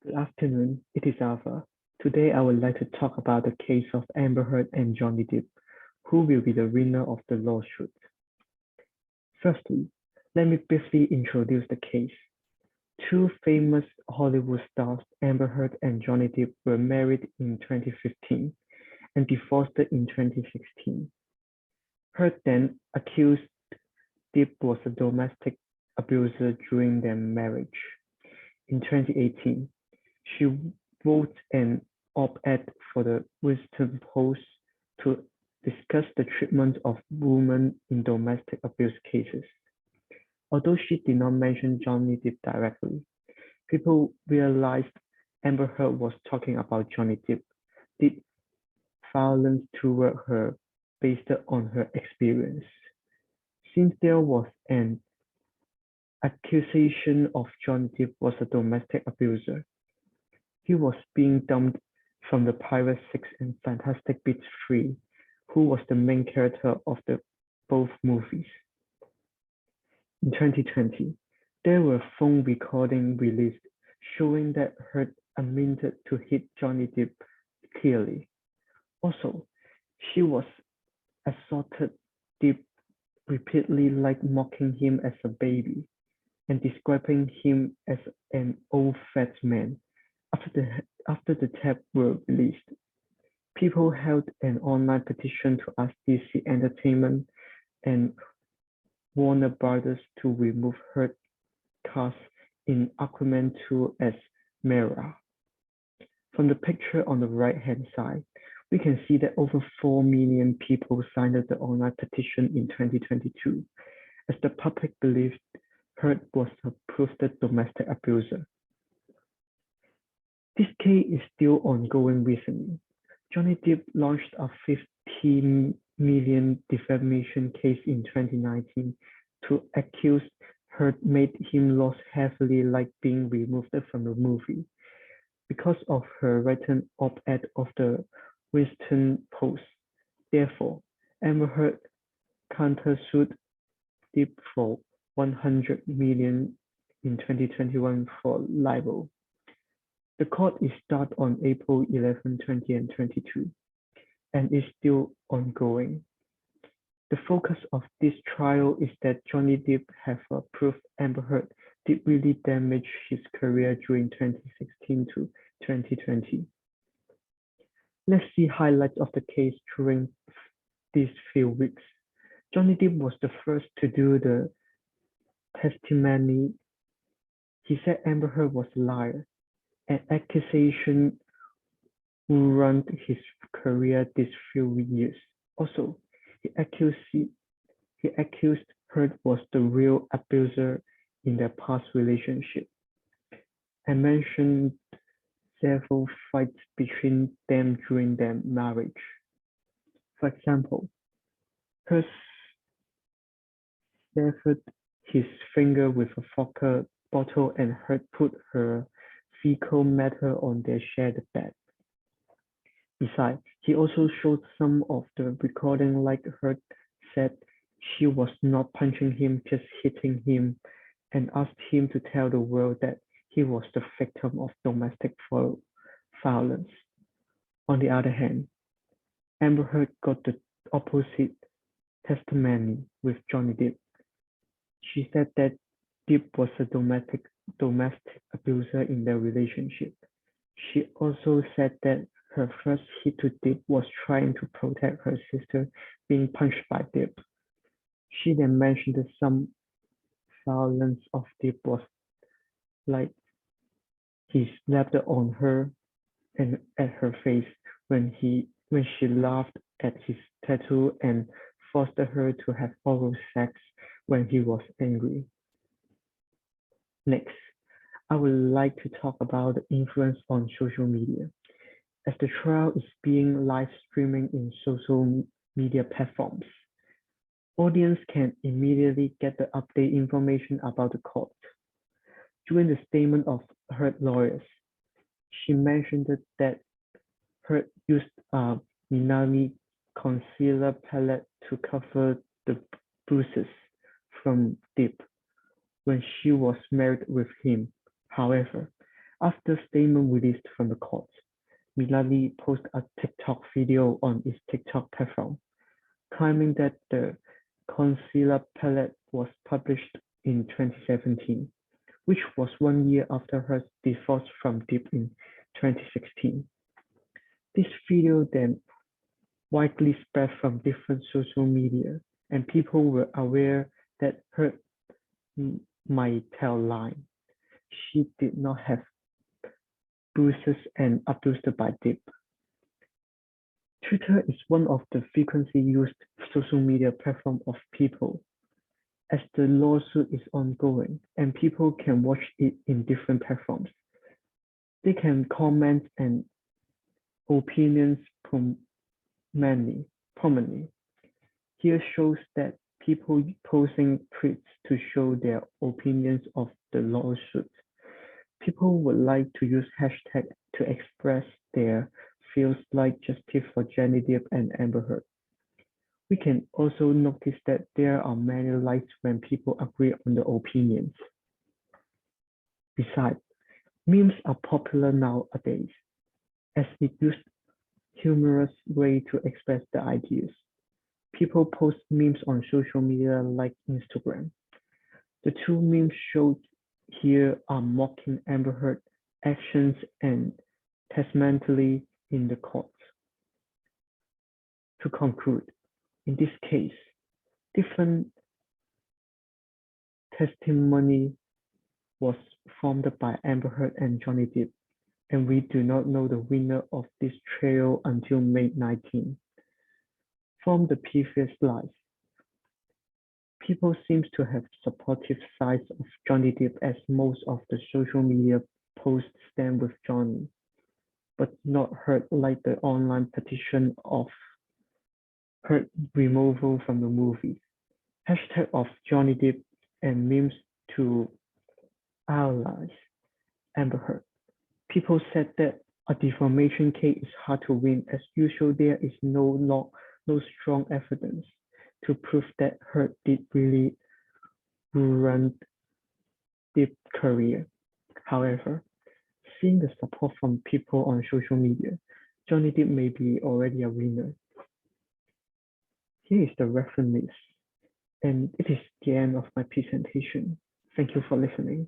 Good afternoon, it is Alpha. Today I would like to talk about the case of Amber Heard and Johnny Depp, who will be the winner of the lawsuit. Firstly, let me briefly introduce the case. Two famous Hollywood stars, Amber Heard and Johnny Depp, were married in 2015 and divorced in 2016. Heard then accused Depp was a domestic abuser during their marriage. In 2018, she wrote an op-ed for the Washington Post to discuss the treatment of women in domestic abuse cases. Although she did not mention Johnny Depp directly, people realized Amber Heard was talking about Johnny Depp did violence toward her based on her experience. Since there was an accusation of Johnny Depp was a domestic abuser, he was being dumped from the Pirate 6 and Fantastic Beasts 3, who was the main character of both movies. In 2020, there were phone recordings released showing that Heard admitted to hit Johnny Depp clearly. Also, she was assaulted Depp repeatedly, like mocking him as a baby and describing him as an old fat man. After the tape were released, people held an online petition to ask DC Entertainment and Warner Brothers to remove Heard cast in Aquaman 2 as Mera. From the picture on the right-hand side, we can see that over 4 million people signed the online petition in 2022, as the public believed Heard was a proved domestic abuser. This case is still ongoing recently. Johnny Depp launched a $50 million defamation case in 2019 to accuse Heard made him look heavily like being removed from the movie because of her written op-ed of the Washington Post. Therefore, Amber Heard countersued Depp for $100 million in 2021 for libel. The court is started on April 11, 2022, and is still ongoing. The focus of this trial is that Johnny Depp have proved Amber Heard did really damage his career during 2016 to 2020. Let's see highlights of the case during these few weeks. Johnny Depp was the first to do the testimony. He said Amber Heard was a liar, an accusation who ruined his career these few years. Also, he accused Heard was the real abuser in their past relationship, and mentioned several fights between them during their marriage. For example, Heard severed his finger with a vodka bottle and Heard put her fecal matter on their shared bed. Besides, he also showed some of the recording like Heard said she was not punching him, just hitting him, and asked him to tell the world that he was the victim of domestic violence. On the other hand, Amber Heard got the opposite testimony with Johnny Depp. She said that Depp was a domestic abuser in their relationship. She also said that her first hit to Depp was trying to protect her sister being punched by Depp. She then mentioned that some violence of Depp was like he slapped on her and at her face when she laughed at his tattoo and forced her to have oral sex when he was angry. Next, I would like to talk about the influence on social media. As the trial is being live streaming in social media platforms, audience can immediately get the update information about the court. During the statement of Heard lawyers, she mentioned that Heard used a Minami concealer palette to cover the bruises from Depp when she was married with him. However, After a statement released from the court, Milali posted a TikTok video on its TikTok platform, claiming that the concealer palette was published in 2017, which was 1 year after her divorce from Deep in 2016. This video then widely spread from different social media, and people were aware that Heard might tell lie. She did not have bruises and abused by Deep. Twitter is one of the frequently used social media platforms of people, as the lawsuit is ongoing and people can watch it in different platforms. They can comment and opinions prominently. Here shows that people posting tweets to show their opinions of the lawsuit. People would like to use hashtags to express their feels like justice for Johnny Depp and Amber Heard. We can also notice that there are many likes when people agree on the opinions. Besides, memes are popular nowadays, as it used humorous way to express the ideas. People post memes on social media like Instagram. The two memes showed here are mocking Amber Heard actions and testimony in the court. To conclude, in this case, different testimony was formed by Amber Heard and Johnny Depp, and we do not know the winner of this trial until May 19. From the previous slides, people seem to have supportive sides of Johnny Depp, as most of the social media posts stand with Johnny, but not Heard, like the online petition of Heard removal from the movie. Hashtag of Johnny Depp and memes to allies Amber Heard. People said that a defamation case is hard to win, as usual there is no strong evidence to prove that Heard did really ruin Depp's career. However, seeing the support from people on social media, Johnny Depp may be already a winner. Here is the reference list, and it is the end of my presentation. Thank you for listening.